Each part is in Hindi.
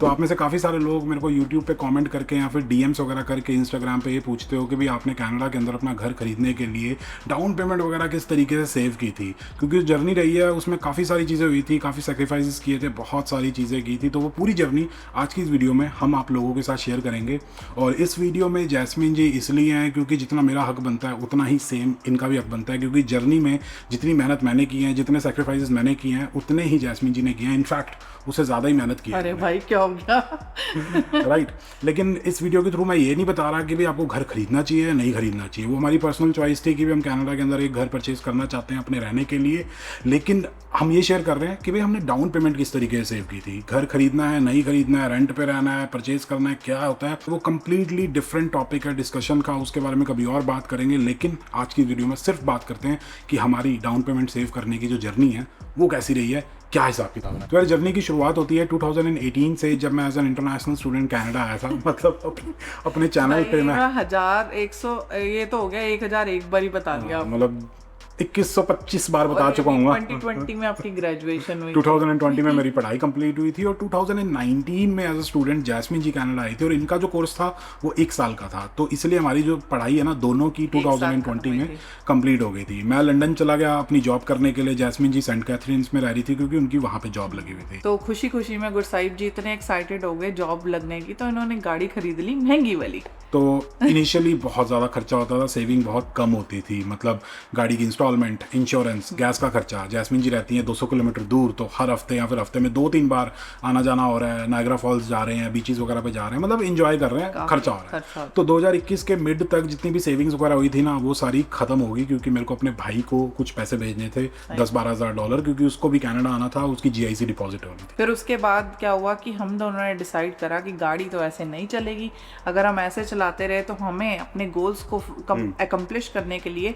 तो आप में से काफ़ी सारे लोग मेरे को यूट्यूब पे कमेंट करके या फिर डीएम्स वगैरह करके इंस्टाग्राम पे ये पूछते हो कि भाई आपने कनाडा के अंदर अपना घर खरीदने के लिए डाउन पेमेंट वगैरह किस तरीके से सेव की थी, क्योंकि जो जर्नी रही है उसमें काफ़ी सारी चीज़ें हुई थी, काफ़ी सेक्रीफाइसेस किए थे, बहुत सारी चीज़ें की थी। तो वो पूरी जर्नी आज की इस वीडियो में हम आप लोगों के साथ शेयर करेंगे। और इस वीडियो में जैस्मिन जी इसलिए हैं क्योंकि जितना मेरा हक बनता है उतना ही सेम इनका भी हक बनता है, क्योंकि जर्नी में जितनी मेहनत मैंने की है, जितने सेक्रीफाइसेस मैंने किए हैं, उतने ही जैस्मिन जी ने किए हैं। इनफैक्ट उससे ज़्यादा ही मेहनत की है। अरे भाई क्या हो गया। राइट। लेकिन इस वीडियो के थ्रू मैं ये नहीं बता रहा कि भाई आपको घर खरीदना चाहिए या नहीं खरीदना चाहिए। वो हमारी पर्सनल चॉइस थी कि भाई हम कनाडा के अंदर एक घर परचेज करना चाहते हैं अपने रहने के लिए। लेकिन हम ये शेयर कर रहे हैं कि भाई हमने डाउन पेमेंट किस तरीके से सेव की थी। घर खरीदना है, नहीं खरीदना है, रेंट पे रहना है, परचेज करना है, क्या होता है, वो कंप्लीटली डिफरेंट टॉपिक है डिस्कशन का। उसके बारे में कभी और बात करेंगे। लेकिन आज की वीडियो में सिर्फ बात करते हैं कि हमारी डाउन पेमेंट सेव करने की जो जर्नी है वो कैसी रही है, क्या हिसाब किताब है। तो यार जर्नी की शुरुआत होती है 2018 से, जब मैं as an international student Canada आया था। मतलब अपने चैनल पे मैं 1100 ये तो हो गया 1001 बार ही बता दिया। मतलब 2125 बार बता चुका हूँ। 2020 में आपकी ग्रेजुएशन हुई 2020 में मेरी पढ़ाई कंप्लीट हुई थी और 2019 में as a student Jasmine ji Canada आई थी। और इनका जो कोर्स था वो 1 साल का था, तो इसलिए हमारी जो पढ़ाई है ना दोनों की 2020 में कंप्लीट हो गई थी। मैं लंदन चला गया अपनी जॉब करने के लिए। जैस्मिन जी सेंट कैथरीन्स में रह रही थी क्योंकि उनकी वहाँ पे जॉब लगी हुई थी। तो खुशी खुशी में गुरसाहिब जी इतने एक्साइटेड हो गए जॉब लगने की, तो इन्होंने गाड़ी खरीद ली महंगी वाली। तो इनिशियली बहुत ज़्यादा खर्चा होता था, सेविंग बहुत कम होती थी। मतलब गाड़ी की इंस्टॉलमेंट, इंश्योरेंस, गैस का खर्चा। जैस्मिन जी रहती हैं 200 किलोमीटर दूर, तो हर हफ्ते या फिर हफ्ते में 2-3 बार आना जाना हो रहा है। नायग्रा फॉल्स जा रहे हैं, बीचेस वगैरह पे जा रहे हैं, मतलब इंजॉय कर रहे हैं, खर्चा हो रहा है। तो 2021 के मिड तक जितनी भी सेविंग्स वगैरह हुई थी ना वो सारी खत्म हो गई, क्योंकि मेरे को अपने भाई को कुछ पैसे भेजने थे, 10-12 हज़ार डॉलर, क्योंकि उसको भी कनाडा आना था, उसकी GIC डिपॉजिट होनी थी। फिर उसके बाद क्या हुआ कि हम दोनों ने डिसाइड करा कि गाड़ी तो ऐसे नहीं चलेगी। अगर हम ऐसे चलाते रहे तो हमें अपने गोल्स को अकम्प्लिश करने के लिए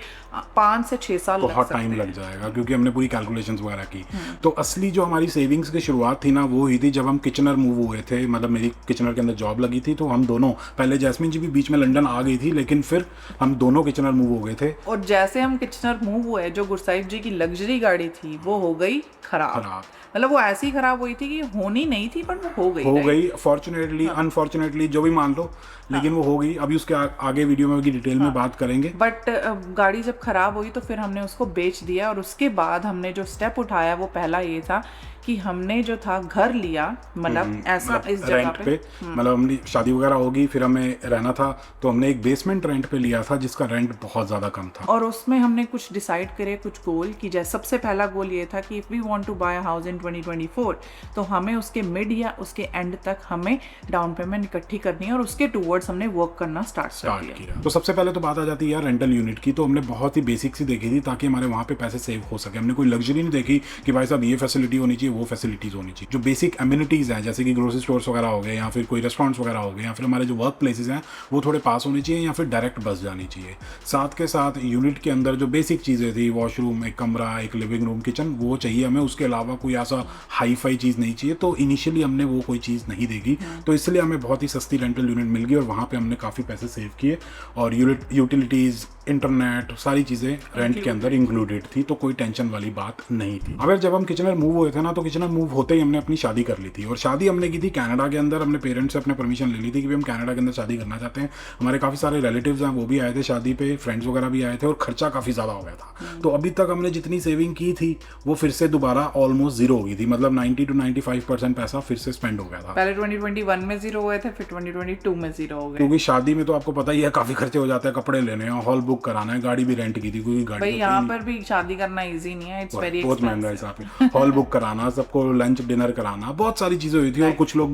5 से 6 साल बहुत टाइम लग जाएगा, क्योंकि हमने पूरी कैलकुलेशंस वगैरह की। तो असली जो हमारी सेविंग्स की शुरुआत थी ना वो हुई थी जब हम किचनर मूव हुए थे। मतलब मेरी किचनर के अंदर जॉब लगी थी, तो हम दोनों, पहले जैस्मिन जी भी बीच में लंदन आ गई थी, लेकिन फिर हम दोनों किचनर मूव हो गए थे। और जैसे हम किचनर मूव हुए, जो गुरसाहिब जी की लग्जरी गाड़ी थी वो हो गई खराब। मतलब वो ऐसी खराब हुई थी कि होनी नहीं थी, पर वो हो गई फॉर्चुनेटली अनफॉर्चुनेटली जो भी मान लो, लेकिन वो हो गई। अभी उसके आगे वीडियो में डिटेल में बात करेंगे। बट गाड़ी जब खराब हुई तो फिर हमने उसको बेच दिया। और उसके बाद हमने जो स्टेप उठाया वो पहला ये था कि हमने जो था घर लिया, मतलब ऐसा इस जगह पे मतलब हमने शादी वगैरह होगी, फिर हमें रहना था, तो हमने एक बेसमेंट रेंट पे लिया था जिसका रेंट बहुत ज़्यादा कम था। और उसमें हमने कुछ डिसाइड करे, कुछ गोल कि जैसे सबसे पहला गोल ये था कि if we want to buy a house in 2024 तो हमें उसके मिड या उसके एंड तक हमें डाउन पेमेंट इकट्ठी करनी है, और उसके टूवर्ड्स हमने वर्क करना स्टार्ट किया। तो सबसे पहले तो बात आ जाती है यार रेंटल यूनिट की। तो हमने बहुत ही बेसिक सी देखी थी ताकि हमारे वहाँ पे पैसे सेव हो सके। हमने कोई लग्जरी नहीं देखी कि भाई साहब ये फैसिलिटी होनी चाहिए, वो फैसिलिटीज़ होनी चाहिए। जो बेसिक एमिनिटीज़ हैं जैसे कि ग्रोसरी स्टोर्स वगैरह हो गए, या फिर कोई रेस्टोरेंट्स वगैरह हो गए, या फिर हमारे जो वर्क प्लेसेस हैं वो थोड़े पास होने चाहिए, या फिर डायरेक्ट बस जानी चाहिए। साथ के साथ यूनिट के अंदर जो बेसिक चीज़ें थी, वॉशरूम, एक कमरा, एक लिविंग रूम, किचन, वो चाहिए हमें। उसके अलावा कोई ऐसा हाई फाई चीज़ नहीं चाहिए। तो इनिशियली हमने वो कोई चीज़ नहीं देखी, तो इसलिए हमें बहुत ही सस्ती रेंटल यूनिट मिल गई और वहाँ पे हमने काफ़ी पैसे सेव किए। और यूटिलिटीज़, इंटरनेट, सारी चीज़ें रेंट के अंदर इंक्लूडेड थी, तो कोई टेंशन वाली बात नहीं थी। अगर जब हम किचनर मूव हुए थे ना, तो किचनर मूव होते ही हमने अपनी शादी कर ली थी। और शादी हमने की थी कनाडा के अंदर। हमने पेरेंट्स से अपने परमिशन ले ली थी कि हम कनाडा के अंदर शादी करना चाहते हैं। हमारे काफ़ी सारे रिलेटिव्स हैं, वो भी आए थे शादी पे, फ्रेंड्स वगैरह भी आए थे, और खर्चा काफ़ी ज़्यादा हो गया था। तो अभी तक हमने जितनी सेविंग की थी वो फिर से दोबारा ऑलमोस्ट जीरो हो गई थी। मतलब 90 to 95% पैसा फिर से स्पेंड हो गया था। पहले 2021 में जीरो हुए थे, फिर 2022 में जीरो हो गए, क्योंकि शादी में तो आपको पता ही है काफ़ी खर्चे हो जाते हैं। कपड़े लेने हैं, हॉल बुक कराना है, गाड़ी भी रेंट की थी क्योंकि गाड़ी भाई यहाँ पर भी शादी करना इजी नहीं है, इट्स वेरी बहुत महंगा है साहब। हॉल बुक कराना, सबको लंच डिनर कराना, बहुत सारी चीज़ें हुई थी। और कुछ लोग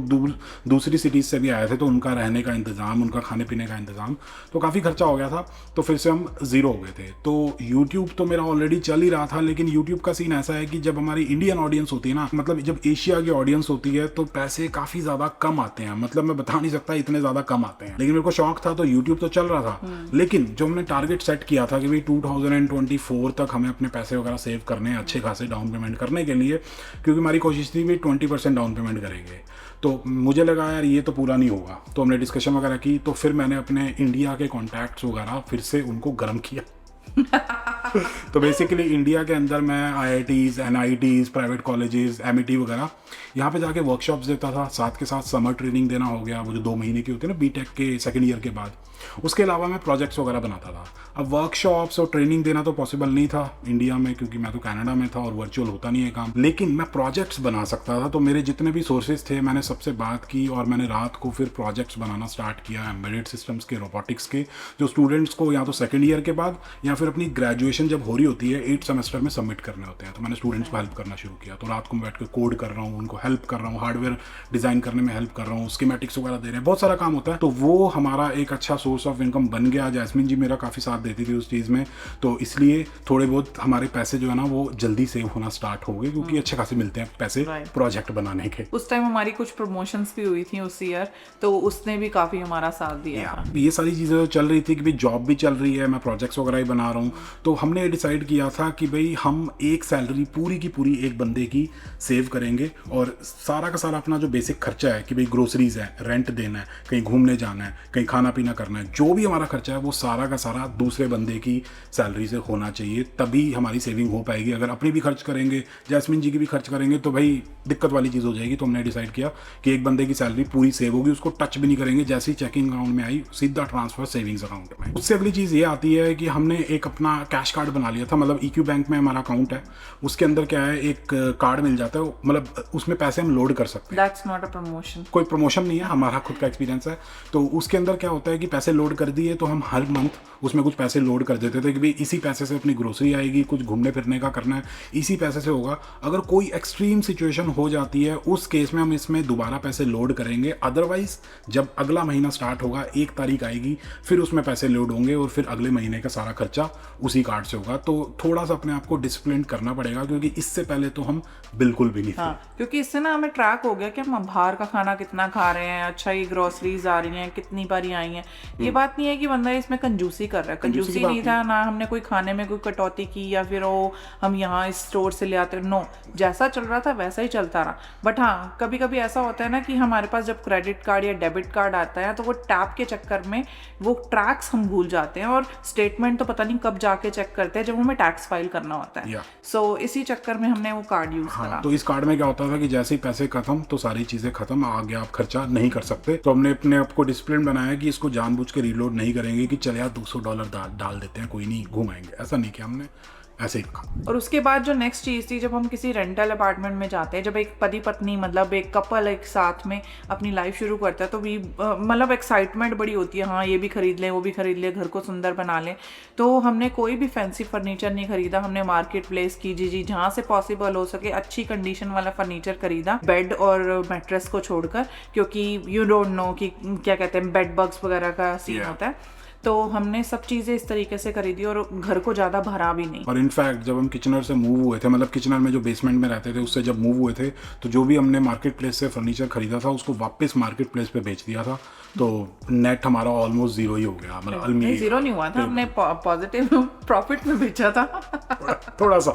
दूसरी सिटीज़ से भी आए थे, तो उनका रहने का इंतज़ाम, उनका खाने पीने का इंतज़ाम, तो काफ़ी खर्चा हो गया था। तो फिर से हम ज़ीरो हो गए थे। तो यूट्यूब तो मेरा ऑलरेडी चल ही रहा था, लेकिन यूट्यूब का सीन ऐसा है कि जब हमारी इंडियन ऑडियंस होती है ना, मतलब जब एशिया की ऑडियंस होती है, तो पैसे काफ़ी ज़्यादा कम आते हैं। मतलब मैं बता नहीं सकता इतने ज़्यादा कम आते हैं, लेकिन मेरे को शौक था, तो यूट्यूब तो चल रहा था। लेकिन जो हमने टारगेट सेट किया था कि भाई 2024 तक हमें अपने पैसे वगैरह सेव करने हैं अच्छे खासे डाउन पेमेंट करने के लिए, क्योंकि हमारी कोशिश थी भी 20% डाउन पेमेंट करेंगे। तो मुझे लगा यार ये तो पूरा नहीं होगा, तो हमने डिस्कशन वगैरह की। तो फिर मैंने अपने इंडिया के कॉन्टैक्ट्स वगैरह फिर से उनको गर्म किया। तो बेसिकली इंडिया के अंदर मैं IITs, NITs, private colleges, MET वगैरह यहाँ पे जाके वर्कशॉप्स देता था। साथ के साथ समर ट्रेनिंग देना हो गया, वो जो 2 महीने की होती है ना बीटेक के सेकंड ईयर के बाद। उसके अलावा मैं प्रोजेक्ट्स वगैरह बनाता था। अब वर्कशॉप्स और ट्रेनिंग देना तो पॉसिबल नहीं था इंडिया में, क्योंकि मैं तो कनाडा में था और वर्चुअल होता नहीं है काम, लेकिन मैं प्रोजेक्ट्स बना सकता था। तो मेरे जितने भी सोर्सेज थे मैंने सबसे बात की और मैंने रात को फिर प्रोजेक्ट्स बनाना स्टार्ट किया एम्बेडेड सिस्टम्स के, रोबोटिक्स के, जो स्टूडेंट्स को या तो सेकेंड ईयर के बाद या फिर अपनी ग्रेजुएशन जब हो रही होती है 8th सेमेस्टर में सबमिट करने होते हैं। तो मैंने स्टूडेंट्स को हेल्प करना शुरू किया। तो रात को मैं बैठ कर कोड कर रहा हूँ, उनको हेल्प कर रहा हूँ, हार्डवेयर डिज़ाइन करने में हेल्प कर रहा हूँ, स्कीमेटिक्स वगैरह दे रहे हैं, बहुत सारा काम होता है। तो वो हमारा एक अच्छा सोर्स ऑफ इनकम बन गया। जैस्मिन जी मेरा काफ़ी साथ देती थी उस चीज़ में, तो इसलिए थोड़े बहुत हमारे पैसे जो है ना वो जल्दी सेव होना स्टार्ट हो गए, क्योंकि अच्छे खासे मिलते हैं पैसे प्रोजेक्ट बनाने के। उस टाइम हमारी कुछ प्रमोशंस भी हुई थी उस ईयर, तो उसने भी काफ़ी हमारा साथ दिया था। ये सारी चीज़ें चल रही थी कि भाई जॉब भी चल रही है, मैं प्रोजेक्ट्स वगैरह ही बना रहा हूँ। तो हमने डिसाइड किया था कि भाई हम एक सैलरी पूरी की पूरी एक बंदे की सेव करेंगे और सारा का सारा अपना जो बेसिक खर्चा है कि भाई ग्रोसरीज है, रेंट देना है, कहीं घूमने जाना है, कहीं खाना पीना करना है, जो भी हमारा खर्चा है वो सारा का सारा दूसरे बंदे की सैलरी से होना चाहिए, तभी हमारी सेविंग हो पाएगी। अगर अपनी भी खर्च करेंगे, जैस्मिन जी की भी खर्च करेंगे, तो भाई दिक्कत वाली चीज़ हो जाएगी। तो हमने डिसाइड किया कि एक बंदे की सैलरी पूरी सेव होगी, उसको टच भी नहीं करेंगे, जैसे ही चेकिंग अकाउंट में आई सीधा ट्रांसफर सेविंग्स अकाउंट में। उससे अगली चीज़ ये आती है कि हमने एक अपना कैश कार्ड बना लिया था। मतलब EQ बैंक में हमारा अकाउंट है, उसके अंदर क्या है एक कार्ड मिल जाता है, मतलब उसमें पैसे हम लोड कर सकते हैं। That's not a promotion. कोई प्रमोशन नहीं है, हमारा खुद का एक्सपीरियंस है। तो उसके अंदर क्या होता है कि पैसे लोड कर दिए तो हम हर मंथ उसमें कुछ पैसे लोड कर देते थे कि भाई इसी पैसे से अपनी ग्रोसरी आएगी, कुछ घूमने फिरने का करना है, इसी पैसे से होगा। अगर कोई एक्सट्रीम सिचुएशन हो जाती है उस केस में हम इसमें दोबारा पैसे लोड करेंगे। अदरवाइज जब अगला महीना स्टार्ट होगा, 1 तारीख आएगी, फिर उसमें पैसे लोड होंगे और फिर अगले महीने का सारा खर्चा उसी कार्ड से होगा। तो थोड़ा सा अपने आप को डिसिप्लिन करना पड़ेगा, क्योंकि इससे पहले तो हम बिल्कुल भी नहीं थे। हाँ, क्योंकि इससे ना हमें ट्रैक हो गया कि हम बाहर का खाना कितना खा रहे हैं, अच्छा ये ग्रोसरीज आ रही हैं, कितनी बारी आई हैं। ये बात नहीं है कि बंदा इसमें कंजूसी कर रहा है, कंजूसी नहीं था ना, हमने कोई खाने में कोई कटौती की या फिर वो हम यहाँ इस स्टोर से ले आते, नो, जैसा चल रहा था वैसा ही चलता रहा। बट हाँ, कभी कभी ऐसा होता है ना कि हमारे पास जब क्रेडिट कार्ड या डेबिट कार्ड आता है तो वो टैप के चक्कर में वो टैक्स हम भूल जाते हैं और स्टेटमेंट तो पता नहीं कब जाके चेक करते हैं जब हमें टैक्स फाइल करना होता है। सो इसी चक्कर में हमने वो कार्ड यूज करा। तो इस कार्ड में क्या होता था कि जैसे ही पैसे खत्म तो सारी चीजें खत्म, आगे आप खर्चा नहीं कर सकते। तो हमने अपने आप को डिसिप्लिन बनाया कि इसको जानबूझ के रीलोड नहीं करेंगे कि चल यार $200 डाल देते हैं, कोई नहीं घुमाएंगे, ऐसा नहीं किया हमने, ऐसे ही रखा। और उसके बाद जो नेक्स्ट चीज़ थी, जब हम किसी रेंटल अपार्टमेंट में जाते हैं, जब एक पति पत्नी मतलब एक कपल एक साथ में अपनी लाइफ शुरू करता है, तो भी मतलब एक्साइटमेंट बड़ी होती है, हाँ ये भी खरीद लें, वो भी खरीद लें, घर को सुंदर बना लें। तो हमने कोई भी फैंसी फर्नीचर नहीं खरीदा, हमने मार्केट प्लेस की जी जहाँ से पॉसिबल हो सके अच्छी कंडीशन वाला फर्नीचर खरीदा, बेड और मैट्रेस को छोड़कर, क्योंकि यू डोंट नो कि क्या कहते हैं बेड बग्स वगैरह का सीन होता है। तो हमने सब चीज़ें इस तरीके से खरीदी और घर को ज़्यादा भरा भी नहीं। और इनफैक्ट जब हम किचनर से मूव हुए थे, मतलब किचनर में जो बेसमेंट में रहते थे उससे जब मूव हुए थे, तो जो भी हमने मार्केट प्लेस से फर्नीचर खरीदा था उसको वापस मार्केट प्लेस पे बेच दिया था। तो नेट हमारा ऑलमोस्ट जीरो ही हो गया। मतलब अलमीरा जीरो नहीं हुआ था, हमने पॉजिटिव प्रॉफिट में बेचा था थोड़ा सा।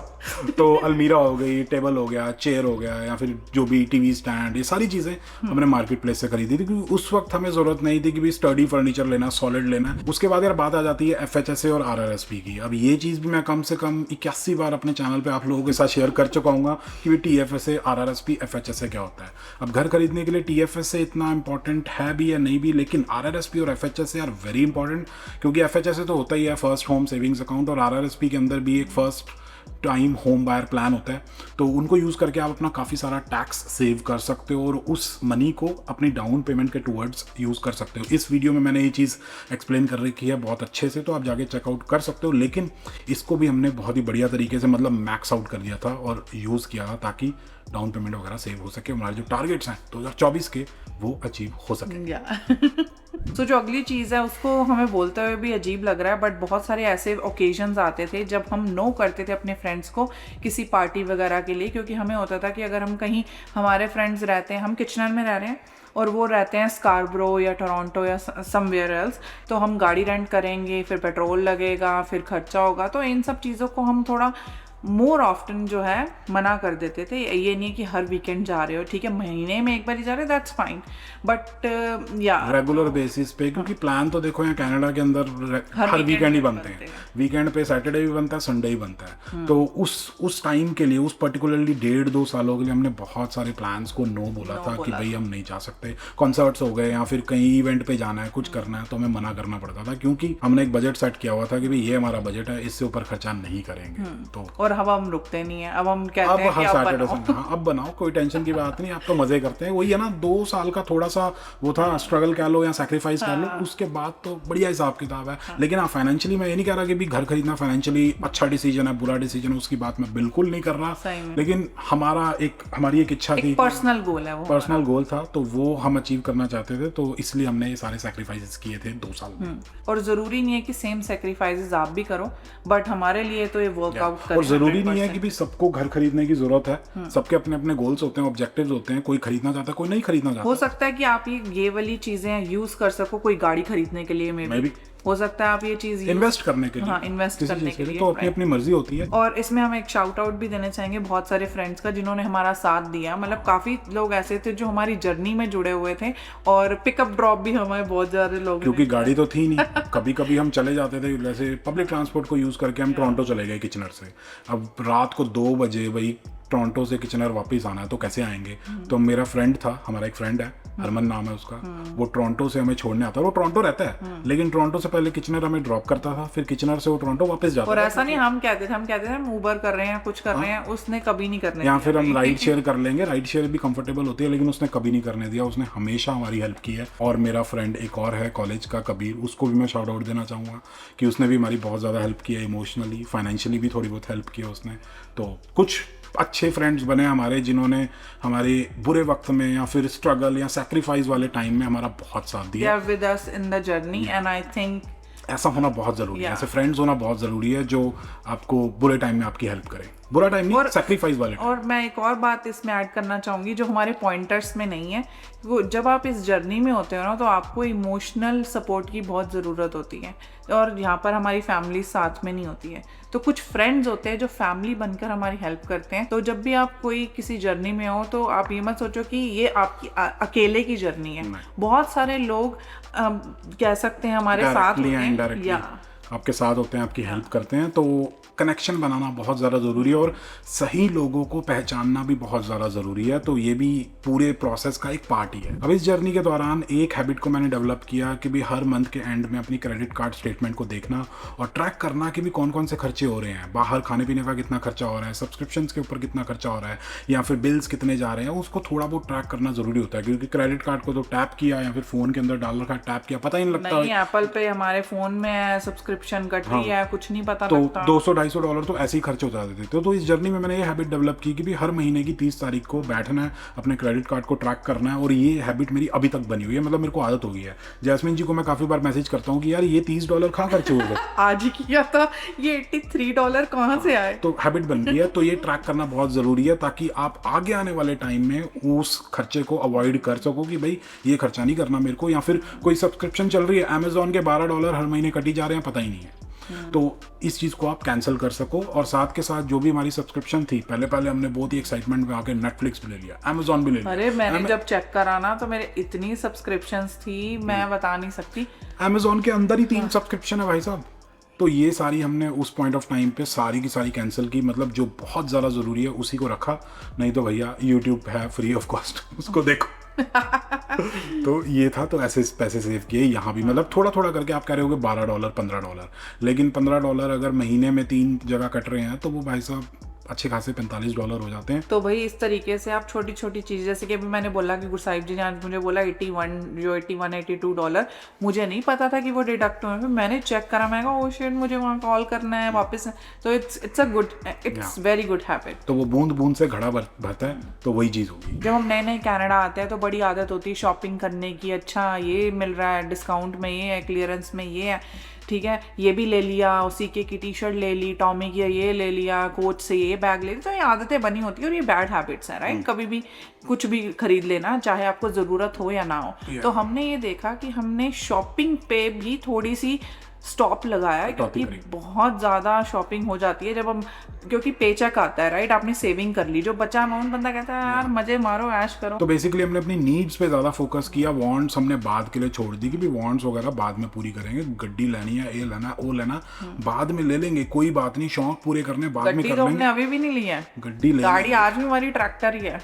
तो अलमीरा हो गई, टेबल हो गया, चेयर हो गया, या फिर जो भी टीवी स्टैंड, ये सारी चीज़ें हमने मार्केट प्लेस से खरीदी थी, क्योंकि उस वक्त हमें ज़रूरत नहीं थी कि भी स्टडी फर्नीचर लेना, सॉलिड लेना। उसके बाद यार बात आ जाती है FHSA और RRSP की। अब ये चीज़ भी मैं कम से कम 81 बार अपने चैनल पे आप लोगों के साथ शेयर कर चुका हूँ कि भी TFSA, RRSP, FHSA क्या होता है। अब घर खरीदने के लिए TFSA इतना इंपॉर्टेंट है भी या नहीं भी, लेकिन RRSP और FHSA आर वेरी इंपॉर्टेंट, क्योंकि FHSA तो होता ही है फर्स्ट होम सेविंग्स अकाउंट, और RRSP के अंदर भी एक first time home buyer plan होता है। तो उनको यूज़ करके आप अपना काफ़ी सारा टैक्स सेव कर सकते हो और उस मनी को अपनी डाउन पेमेंट के टूवर्ड्स यूज़ कर सकते हो। इस वीडियो में मैंने ये चीज़ एक्सप्लेन कर रखी है बहुत अच्छे से, तो आप जाके चेकआउट कर सकते हो। लेकिन इसको भी हमने बहुत ही बढ़िया तरीके से मतलब मैक्स आउट कर दिया था और यूज़ किया था, ताकि डाउन पेमेंट वगैरह सेव हो सके, हमारे जो टारगेट्स हैं 2024 के वो अचीव हो सके। तो जो अगली चीज़ है उसको हमें बोलते हुए भी अजीब लग रहा है, बट बहुत सारे ऐसे ओकेजन्स आते थे जब हम नो करते थे अपने फ्रेंड्स को किसी पार्टी वगैरह के लिए, क्योंकि हमें होता था कि अगर हम कहीं, हमारे फ्रेंड्स रहते हैं, हम किचनर में रह रहे हैं और वो रहते हैं स्कारब्रो या टोरंटो या समवेयर एल्स, तो हम गाड़ी रेंट करेंगे, फिर पेट्रोल लगेगा, फिर खर्चा होगा। तो इन सब चीज़ों को हम थोड़ा मोर ऑफ्टन जो है मना कर देते थे। ये नहीं है कि हर वीकेंड जा रहे हो, ठीक है, महीने में एक बार ही जा रहे हो, दैट्स फाइन, बट या रेगुलर बेसिस पे, क्योंकि प्लान तो देखो यहाँ कनाडा के अंदर हर वीकेंड ही बनते हैं। वीकेंड पे सैटरडे भी बनता है, संडे ही बनता है। तो उस टाइम के लिए, उस पर्टिकुलरली 1.5-2 सालों के लिए हमने बहुत सारे प्लान्स को नो बोला था कि भाई हम नहीं जा सकते, कॉन्सर्ट्स हो गए या फिर कहीं इवेंट पे जाना है, कुछ करना है, तो हमें मना करना पड़ता था, क्योंकि हमने एक बजट सेट किया हुआ था कि भाई ये हमारा बजट है, इससे ऊपर खर्चा नहीं करेंगे। तो और अब हम रुकते नहीं है, अब हम कहते हैं कि हर अब सैटरडे बनाओ। संडे, हाँ अब बनाओ, कोई टेंशन की बात नहीं, आप तो मजे करते हैं। वही है ना, 2 साल का थोड़ा सा वो था, स्ट्रगल कह लो या सैक्रिफाइस कह लो, उसके बाद तो बढ़िया हिसाब किताब है। लेकिन हाँ, फाइनेंशियली मैं ये नहीं कह रहा कि भी घर खरीदना फाइनेंशियली अच्छा डिसीजन है, बुरा डिसीजन है, उसकी बात मैं बिल्कुल नहीं कर रहा। लेकिन हमारी एक इच्छा थी, पर्सनल गोल है वो, पर्सनल गोल था, तो वो हम अचीव करना चाहते थे, तो इसलिए हमने ये सारे सैक्रिफाइसेस किए थे 2 साल में। और जरूरी नहीं है कि सेम सैक्रिफाइसेस आप भी करो, बट हमारे लिए तो ये वर्कआउट करना, और जरूरी नहीं है कि भी सबको घर खरीदने की जरूरत है। सबके अपने अपने गोल्स होते हैं, ऑब्जेक्टिव्स होते हैं, कोई खरीदना चाहता है, कोई नहीं खरीदना चाहता। हो सकता है कि आप ये वाली चीजें यूज कर सको कोई गाड़ी खरीदने के लिए, में भी हो सकता है आप ये चीज इन्वेस्ट करने के लिए, हाँ, इन्वेस्ट करने के लिए, तो अपनी अपनी मर्जी होती है। और इसमें हम एक शाउट आउट भी देना चाहेंगे बहुत सारे फ्रेंड्स का जिन्होंने हमारा साथ दिया। मतलब काफी लोग ऐसे थे जो हमारी जर्नी में जुड़े हुए थे, और पिकअप ड्रॉप भी हमें बहुत ज्यादा लोग, क्योंकि गाड़ी तो थी नहीं। कभी कभी हम चले जाते थे, जैसे पब्लिक ट्रांसपोर्ट को यूज करके हम टोरंटो चले गए किचनर से। अब रात को 2 बजे भाई टोरंटो से किचनर वापस आना है, तो कैसे आएंगे? तो मेरा फ्रेंड था, हमारा एक फ्रेंड है, हरमन नाम है उसका, वो टोरंटो से हमें छोड़ने आता है। वो टोरंटो रहता है, लेकिन टोरंटो से पहले किचनर हमें ड्रॉप करता था, फिर किचनर से वो टोरंटो वापस जाता था। और ऐसा नहीं हम कहते थे हम ऊबर कर रहे हैं, कुछ कर रहे हैं, उसने कभी नहीं करने दिया। या फिर हम राइड शेयर कर लेंगे, राइड शेयर भी कंफर्टेबल होती है, लेकिन उसने कभी नहीं करने दिया, उसने हमेशा हमारी हेल्प की है। और मेरा फ्रेंड एक और है कॉलेज का, कबीर, उसको भी मैं शाउट आउट देना चाहूँगा कि उसने भी हमारी बहुत ज़्यादा हेल्प की है, इमोशनली, फाइनेंशियली भी थोड़ी बहुत हेल्प की है उसने। तो कुछ अच्छे फ्रेंड्स बने हमारे, जिन्होंने हमारे बुरे वक्त में या फिर स्ट्रगल या सैक्रिफाइस वाले टाइम में हमारा बहुत साथ दिया। With us in the journey, and I think ऐसा होना बहुत जरूरी है, ऐसे फ्रेंड्स होना बहुत जरूरी है जो आपको बुरे टाइम में आपकी हेल्प करें, बुरा टाइम नहीं, सैक्रिफाइस वाले टाइम। और मैं एक और बात इसमें ऐड करना चाहूंगी जो हमारे पॉइंटर्स में नहीं है, वो जब आप इस जर्नी में होते हो ना, तो आपको इमोशनल सपोर्ट की बहुत ज़रूरत होती है, और यहाँ पर हमारी फैमिली साथ में नहीं होती है। तो कुछ फ्रेंड्स होते हैं जो फैमिली बनकर हमारी हेल्प करते हैं। तो जब भी आप कोई किसी जर्नी में हो, तो आप ये मत सोचो कि ये आपकी अकेले की जर्नी है। बहुत सारे लोग कह सकते हैं हमारे साथ होते हैं, या आपके साथ होते हैं, आपकी हेल्प करते हैं। तो कनेक्शन बनाना बहुत ज़्यादा ज़रूरी है, और सही लोगों को पहचानना भी बहुत ज़्यादा ज़रूरी है। तो ये भी पूरे प्रोसेस का एक पार्ट ही है। अब इस जर्नी के दौरान एक हैबिट को मैंने डेवलप किया कि भी हर मंथ के एंड में अपनी क्रेडिट कार्ड स्टेटमेंट को देखना और ट्रैक करना कि भी कौन कौन से खर्चे हो रहे हैं, बाहर खाने पीने का कितना खर्चा हो रहा है, सब्सक्रिप्शंस के ऊपर कितना खर्चा हो रहा है, या फिर बिल्स कितने जा रहे हैं, उसको थोड़ा बहुत ट्रैक करना ज़रूरी होता है। क्योंकि क्रेडिट कार्ड को तो टैप किया या फिर फ़ोन के अंदर डाल रखा, टैप किया, पता ही नहीं लगता। नहीं, एप्पल पे हमारे फ़ोन में सब्सक्रिप्शन कट रही है, कुछ नहीं पता तो लगता। $200-250 तो ऐसे ही खर्च हो जाते थे। तो इस जर्नी में मैंने ये हैबिट डेवलप की कि भी हर महीने की 30 तारीख को बैठना है, अपने क्रेडिट कार्ड को ट्रैक करना है, और ये हैबिट मेरी अभी तक बनी हुई है। मतलब मेरे को आदत हो गई है। जैस्मिन जी को मैं काफ़ी बार मैसेज करता हूँ कि यार ये $30 कहाँ खर्च हो गए, आज ही किया था, ये $83 कहाँ से आए। तो हैबिट बन गई है। तो ये ट्रैक करना बहुत ज़रूरी है, ताकि आप आगे आने वाले टाइम में उस खर्चे को अवॉइड कर सको कि भाई ये खर्चा नहीं करना मेरे को। या फिर कोई सब्सक्रिप्शन चल रही है, अमेजॉन के $12 हर महीने कटी जा रहे हैं, पता ही नहीं है, तो इस चीज़ को आप कैंसिल कर सको। और साथ के साथ जो भी हमारी सब्सक्रिप्शन थी, पहले हमने बहुत ही एक्साइटमेंट में आके नेटफ्लिक्स भी ले लिया, अमेजॉन भी ले लिया। अरे मैंने जब चेक करा ना, तो मेरे इतनी सब्सक्रिप्शंस थी, मैं बता नहीं सकती। अमेजॉन के अंदर ही 3 सब्सक्रिप्शन है भाई साहब। तो ये सारी हमने उस पॉइंट ऑफ टाइम पे सारी की सारी कैंसिल की। मतलब जो बहुत ज़्यादा ज़रूरी है उसी को रखा, नहीं तो भैया यूट्यूब है फ्री ऑफ कॉस्ट, उसको देखो। तो ये था, तो ऐसे पैसे सेव किए यहाँ भी। मतलब थोड़ा थोड़ा करके आप कह रहे होगे $12 $15, लेकिन $15 अगर महीने में 3 जगह कट रहे हैं, तो वो भाई साहब अच्छे खासे $45 हो जाते हैं। तो भाई इस तरीके से आप छोटी छोटी चीज़, जैसे कि अभी मैंने बोला कि गुरसाहिब जी ने आज मुझे बोला 81 $82 मुझे नहीं पता था कि वो डिडक्ट हुए। फिर मैंने चेक करा, मैं कहा ओ शिट, मुझे वहाँ कॉल करना है वापस। तो इट्स वेरी गुड हैबिट। तो वो बूंद बूंद से घड़ा भरता है, तो वही चीज़ होगी। जब हम नए नए कनाडा आते हैं तो बड़ी आदत होती है शॉपिंग करने की। अच्छा ये मिल रहा है डिस्काउंट में, ये है क्लियरेंस में, ये है, ठीक है, ये भी ले लिया, उसी के की टी शर्ट ले ली, टॉमी की ये ले लिया, कोच से ये बैग ले लिया। तो ये आदतें बनी होती है, और ये बैड हैबिट्स हैं, राइट। कभी भी कुछ भी खरीद लेना, चाहे आपको ज़रूरत हो या ना हो। Yeah. तो हमने ये देखा कि हमने शॉपिंग पे भी थोड़ी सी स्टॉप लगाया, क्योंकि बहुत ज़्यादा शॉपिंग हो जाती है जब हम, क्योंकि पेचेक आता है, राइट। आपने सेविंग कर ली, जो बचा अमाउंट बंदा कहता है यार मजे मारो, ऐश करो। तो बेसिकली हमने अपनी नीड्स पे ज़्यादा फोकस किया, वांट्स हमने बाद के लिए छोड़ दी कि भी वांट्स वगैरह बाद में पूरी करेंगे, गड्डी लेनी है, ये लेना वो लेना बाद में ले लेंगे, कोई बात नहीं, शौक पूरे करने बाद में कर तो लेंगे। हमने अभी भी नहीं ली है गड्डी ले गाड़ी, आज भी हमारी ट्रैक्टर ही है।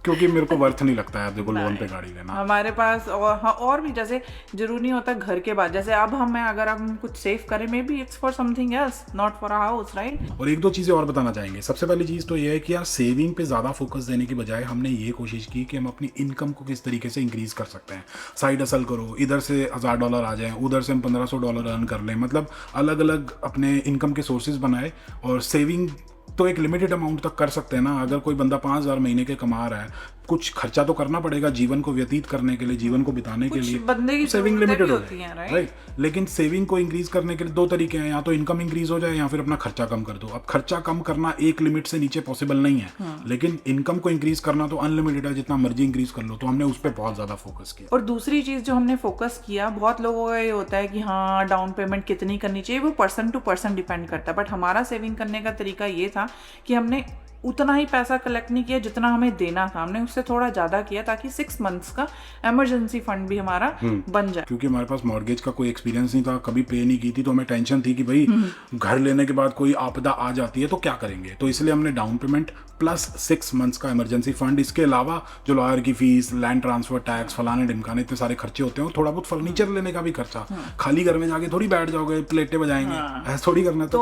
क्योंकि मेरे को वर्थ नहीं लगता है देखो लोन पे गाड़ी लेना। हमारे पास और भी, जैसे जरूरी नहीं होता घर के बाद, जैसे अब अगर हम कुछ सेव करें, may be it's for something else, not for a house, right. और एक दो चीज़ें और बताना चाहेंगे। सबसे पहली चीज़ तो ये है कि यार सेविंग पे ज़्यादा फोकस देने की बजाय हमने ये कोशिश की कि हम अपनी इनकम को किस तरीके से इंक्रीज़ कर सकते हैं। साइड हसल करो, इधर से $1000 आ जाए, उधर से हम $1500 अर्न कर लें, मतलब अलग अलग अपने इनकम के सोर्सेज बनाए। और सेविंग तो एक लिमिटेड अमाउंट तक कर सकते हैं ना। अगर कोई बंदा 5000 महीने के कमा रहा है, कुछ खर्चा तो करना पड़ेगा जीवन को व्यतीत करने के लिए, जीवन को बिताने के लिए, बंदे की सेविंग लिमिटेड होती है, राइट। लेकिन सेविंग को इंक्रीज करने के लिए दो तरीके हैं, या तो इनकम इंक्रीज हो जाए या फिर अपना खर्चा कम कर दो। अब खर्चा कम करना एक लिमिट से नीचे पॉसिबल नहीं है, लेकिन इनकम को इंक्रीज करना तो अनलिमिटेड है, जितना मर्जी इंक्रीज कर लो। तो हमने उस पर बहुत ज्यादा फोकस किया। और दूसरी चीज जो हमने फोकस किया, बहुत लोगों का ये होता है कि हाँ डाउन पेमेंट कितनी करनी चाहिए, वो पर्सन टू पर्सन डिपेंड करता है। बट हमारा सेविंग करने का तरीका ये था कि हमने उतना ही पैसा कलेक्ट नहीं किया जितना हमें देना था, हमने उससे थोड़ा ज़्यादा किया ताकि 6 मंथ्स का इमरजेंसी फंड भी हमारा बन जाए। क्योंकि हमारे पास मॉर्गेज का कोई एक्सपीरियंस नहीं था, कभी पे नहीं की थी, तो हमें टेंशन थी कि भाई घर लेने के बाद कोई आपदा आ जाती है तो क्या करेंगे। तो इसलिए हमने डाउन पेमेंट प्लस 6 मंथ्स का इमरजेंसी फंड, इसके अलावा जो लॉयर की फीस, लैंड ट्रांसफर टैक्स, फलाने ढिमकाने, इतने सारे खर्चे होते हैं, थोड़ा बहुत फर्नीचर लेने का भी खर्चा। खाली घर में जाके थोड़ी बैठ जाओगे प्लेटें बजाएंगे, ऐसा थोड़ी करना। तो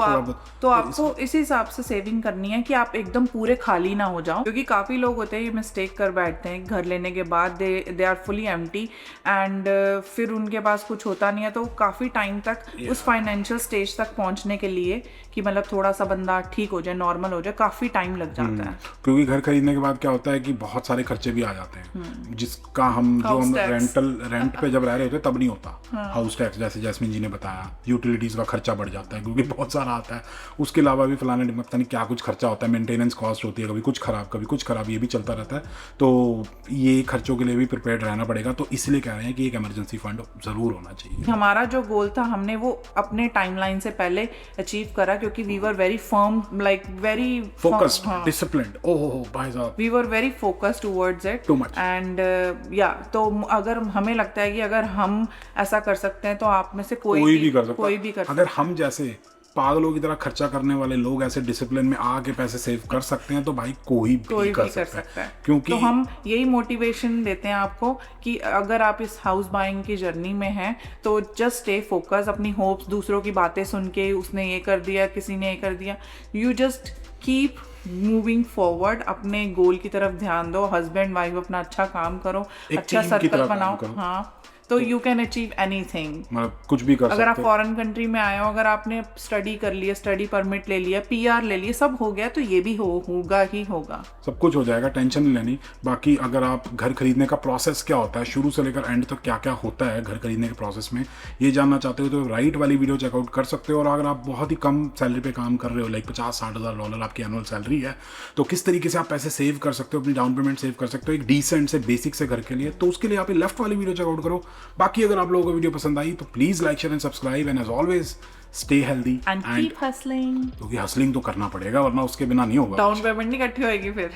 आपको इस हिसाब से सेविंग करनी है कि आप एकदम पूरे खाली ना हो जाओ, क्योंकि काफी लोग होते हैं ये मिस्टेक कर बैठते हैं, घर लेने के बाद they are fully empty and फिर उनके पास कुछ होता नहीं है, तो काफी टाइम तक उस फाइनेंशियल स्टेज तक पहुंचने के लिए कि मतलब थोड़ा सा बंदा ठीक हो जाए, नॉर्मल हो जाए, काफी टाइम लग जाता है। क्योंकि घर खरीदने के बाद क्या होता है कि बहुत सारे खर्चे भी आ जाते हैं, जिसका हम रेंट पे जब रह रहे होते तब नहीं होता। हाउस टैक्स, जैसे जैस्मिन जी ने बताया, यूटिलिटीज का खर्चा बढ़ जाता है क्योंकि बहुत सारा आता है। उसके अलावा भी फलाने पता नहीं क्या कुछ खर्चा होता है, मेंटेनेंस कॉस्ट होती है, कभी कुछ खराब कभी कुछ खराब, ये भी चलता रहता है। तो ये खर्चों के लिए भी प्रिपेयर्ड रहना पड़ेगा। तो इसलिए कह रहे हैं कि एक इमरजेंसी फंड जरूर होना चाहिए। हमारा जो गोल था हमने वो अपने टाइमलाइन से पहले अचीव करा, क्योंकि we were very firm, like very focused, disciplined. ओहो भाई साहब, we were very focused towards it too much. And या तो अगर हमें लगता है कि अगर हम ऐसा कर सकते हैं तो आप में से कोई भी कर सकता है। अगर हम जैसे पागलों की तरह खर्चा करने वाले लोग ऐसे डिसिप्लिन में आके पैसे सेव कर सकते हैं, तो भाई कोई भी कर सकता है। क्योंकि तो हम यही मोटिवेशन देते हैं आपको कि अगर आप इस हाउस बाइंग की जर्नी में हैं तो जस्ट स्टे फोकस। अपनी होप्स, दूसरों की बातें सुन के उसने ये कर दिया, किसी ने ये कर दिया, you just keep moving forward, अपने गोल की तरफ ध्यान दो। हस्बैंड वाइफ अपना अच्छा काम करो, अच्छा सर्कल बनाओ, हाँ, तो यू कैन अचीव एनीथिंग। मतलब कुछ भी कर सकते अगर आप फॉरेन कंट्री में आए हो, अगर आपने स्टडी कर लिया, स्टडी परमिट ले लिया, PR ले लिया, सब हो गया, तो ये भी होगा ही होगा, सब कुछ हो जाएगा, टेंशन नहीं लेनी। बाकी अगर आप घर खरीदने का प्रोसेस क्या होता है, शुरू से लेकर एंड तक क्या क्या होता है घर खरीदने के प्रोसेस में, ये जानना चाहते हो तो राइट वाली वीडियो चेकआउट कर सकते हो। और अगर आप बहुत ही कम सैलरी पे काम कर रहे हो, लाइक $50-60,000 आपकी एनुअल सैलरी है, तो किस तरीके से आप पैसे सेव कर सकते हो, अपनी डाउन पेमेंट सेव कर सकते हो एक डिसेंट से बेसिक से घर के लिए, तो उसके लिए आप लेफ्ट वाली वीडियो चेकआउट करो। बाकी अगर आप लोगों को वीडियो पसंद आई तो please like, share and subscribe, and as always stay healthy and keep hustling, क्योंकि हसलिंग तो करना पड़ेगा, वरना उसके बिना नहीं होगा। डाउन पेमेंट नहीं इकट्ठी होएगी फिर।